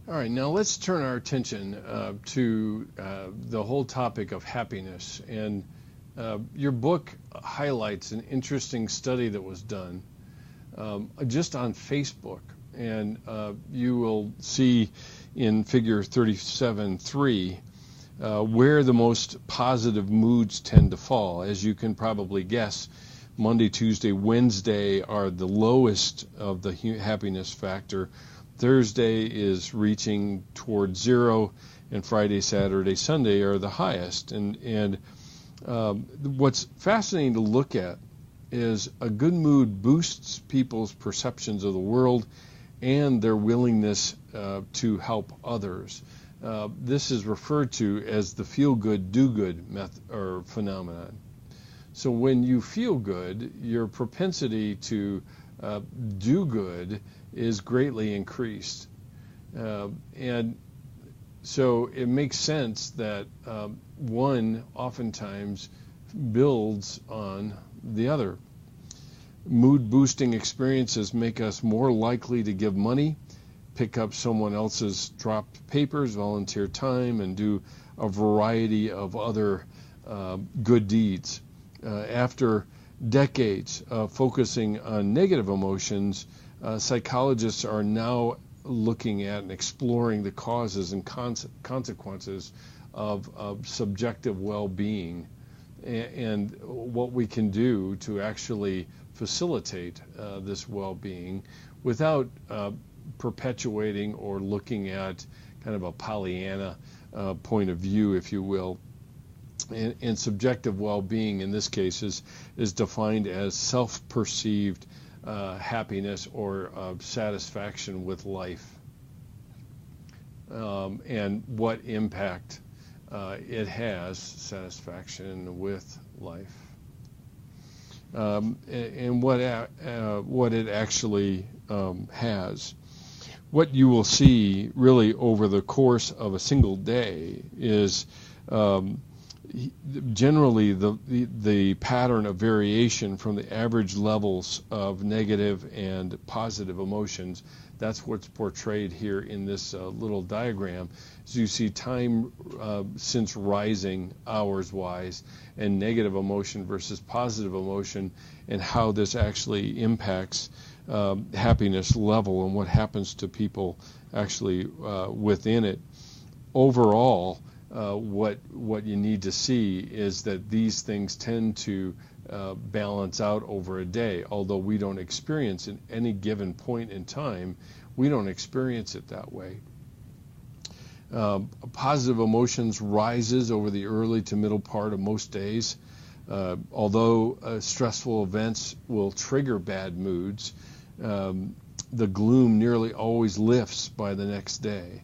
All right, now let's turn our attention to the whole topic of happiness. And your book highlights an interesting study that was done just on Facebook. And you will see in figure 37.3 where the most positive moods tend to fall. As you can probably guess, Monday, Tuesday, Wednesday are the lowest of the happiness factor. Thursday is reaching toward zero, and Friday, Saturday, Sunday are the highest. And what's fascinating to look at is a good mood boosts people's perceptions of the world and their willingness to help others. This is referred to as the feel-good, do-good phenomenon. So when you feel good, your propensity to do good is greatly increased. And so it makes sense that one oftentimes builds on the other. Mood-boosting experiences make us more likely to give money, pick up someone else's dropped papers, volunteer time, and do a variety of other good deeds. After decades of focusing on negative emotions, psychologists are now looking at and exploring the causes and consequences of subjective well-being and what we can do to actually facilitate this well-being without perpetuating or looking at kind of a Pollyanna point of view, if you will. And subjective well-being in this case is defined as self-perceived happiness or satisfaction with life, and what impact it has, satisfaction with life, and what it actually has. What you will see really over the course of a single day is generally the pattern of variation from the average levels of negative and positive emotions. That's what's portrayed here in this little diagram. So you see time since rising hours-wise, and negative emotion versus positive emotion, and how this actually impacts happiness level and what happens to people actually within it. Overall, what you need to see is that these things tend to balance out over a day. Although we don't experience at any given point in time, we don't experience it that way. Positive emotions rises over the early to middle part of most days. Although stressful events will trigger bad moods, the gloom nearly always lifts by the next day.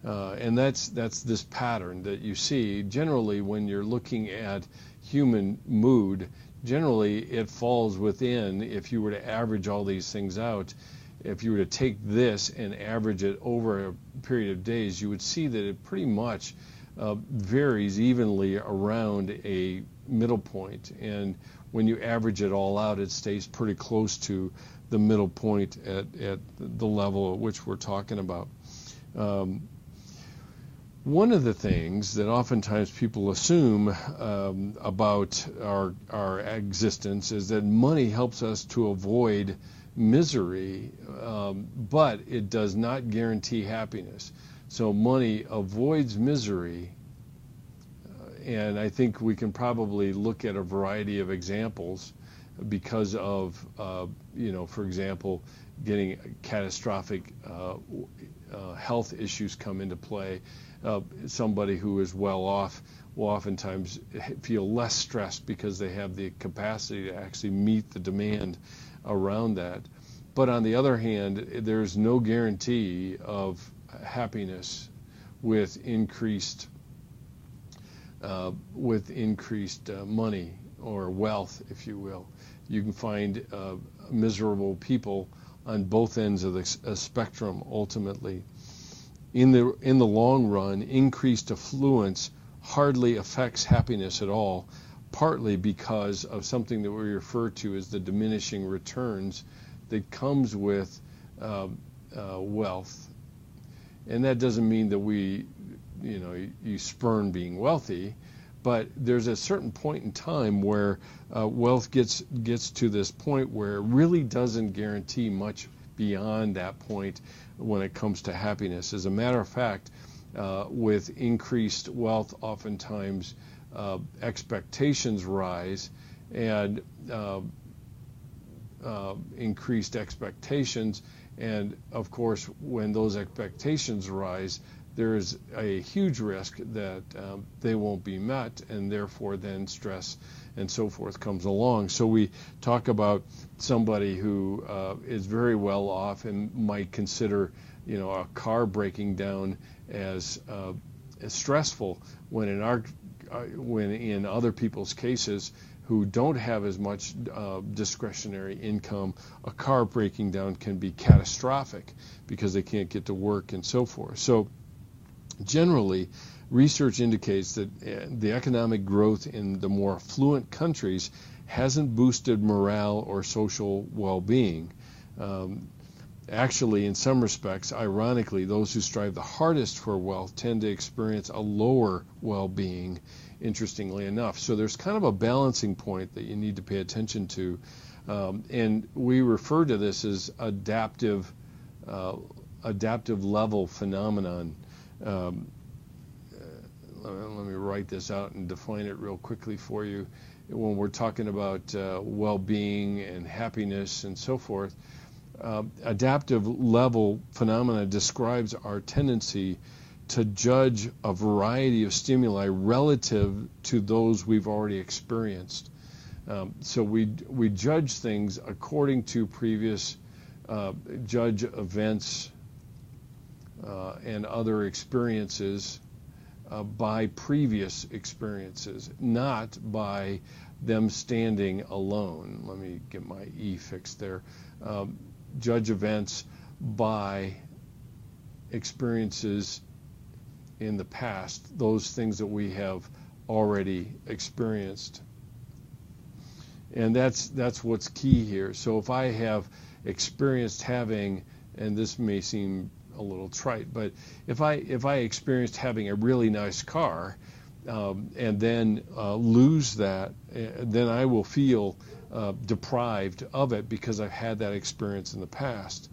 And that's this pattern that you see. Generally, when you're looking at human mood, generally it falls within, if you were to average all these things out, if you were to take this and average it over a period of days, you would see that it pretty much varies evenly around a middle point. And when you average it all out, it stays pretty close to the middle point at the level at which we're talking about. One of the things that oftentimes people assume about our existence is that money helps us to avoid misery, but it does not guarantee happiness. So money avoids misery, and I think we can probably look at a variety of examples because of, for example, getting catastrophic health issues come into play. Somebody who is well off will oftentimes feel less stressed because they have the capacity to actually meet the demand around that. But on the other hand, there's no guarantee of happiness with increased money or wealth, if you will. You can find miserable people on both ends of the spectrum ultimately. In the long run, increased affluence hardly affects happiness at all, partly because of something that we refer to as the diminishing returns that comes with wealth. And that doesn't mean that you spurn being wealthy, but there's a certain point in time where wealth gets to this point where it really doesn't guarantee much beyond that point when it comes to happiness. As a matter of fact, with increased wealth, oftentimes expectations rise, and increased expectations, and of course when those expectations rise, there is a huge risk that they won't be met, and therefore then stress and so forth comes along. So we talk about somebody who is very well off and might consider a car breaking down as stressful, when in other people's cases who don't have as much discretionary income, a car breaking down can be catastrophic because they can't get to work and so forth. So generally, research indicates that the economic growth in the more affluent countries hasn't boosted morale or social well-being. Actually, in some respects, ironically, those who strive the hardest for wealth tend to experience a lower well-being, interestingly enough. So there's kind of a balancing point that you need to pay attention to. And we refer to this as adaptive level phenomenon. Let me write this out and define it real quickly for you. When we're talking about well-being and happiness and so forth, adaptive level phenomena describes our tendency to judge a variety of stimuli relative to those we've already experienced. So we judge things according to previous judge events and other experiences by previous experiences, not by them standing alone. Let me get my E fixed there. Judge events by experiences in the past, those things that we have already experienced. And that's what's key here. So if I have experienced having, and this may seem a little trite, but if I experienced having a really nice car and then lose that, then I will feel deprived of it because I've had that experience in the past.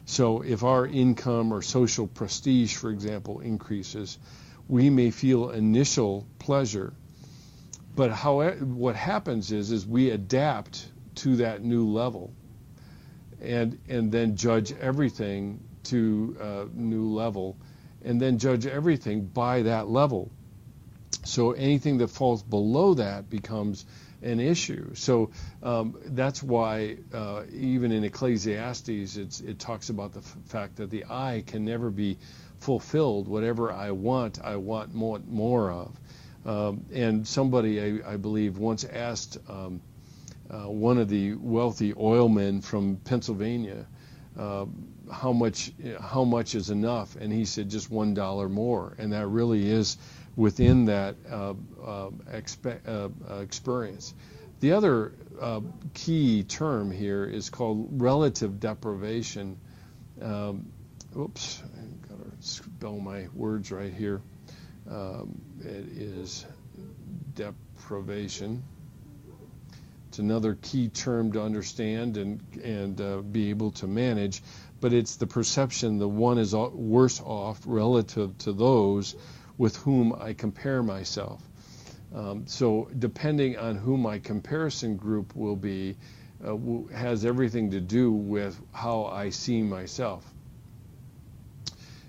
So if our income or social prestige, for example, increases, we may feel initial pleasure. But what happens is we adapt to that new level and then judge everything to new level, and then judge everything by that level. So anything that falls below that becomes an issue. So that's why even in Ecclesiastes it talks about the fact that the eye can never be fulfilled. Whatever I want more of. And somebody, I believe, once asked one of the wealthy oilmen from Pennsylvania, how much is enough? And he said just $1 more, and that really is within that experience. The other key term here is called relative deprivation. Oops, I've got to spell my words right here. It is deprivation. It's another key term to understand and be able to manage, but it's the perception that one is worse off relative to those with whom I compare myself. So depending on who my comparison group will be, has everything to do with how I see myself.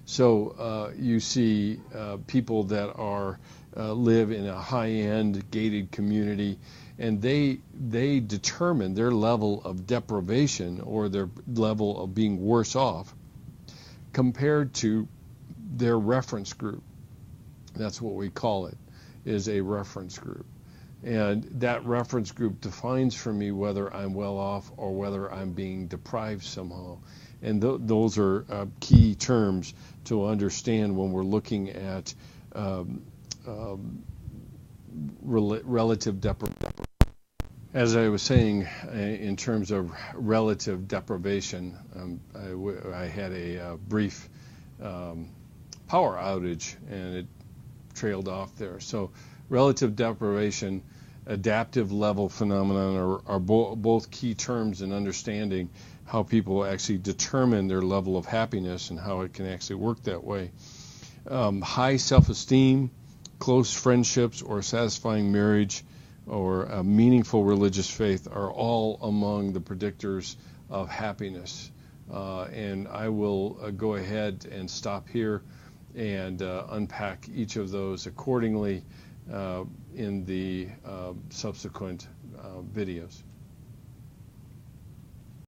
So you see people that live in a high-end gated community, and they determine their level of deprivation or their level of being worse off compared to their reference group. That's what we call it, is a reference group. And that reference group defines for me whether I'm well off or whether I'm being deprived somehow. And those are key terms to understand when we're looking at relative deprivation. As I was saying, in terms of relative deprivation, I had a brief power outage, and it trailed off there. So relative deprivation, adaptive level phenomenon are both key terms in understanding how people actually determine their level of happiness and how it can actually work that way. High self-esteem, close friendships, or satisfying marriage, or a meaningful religious faith are all among the predictors of happiness. And I will go ahead and stop here and unpack each of those accordingly in the subsequent videos.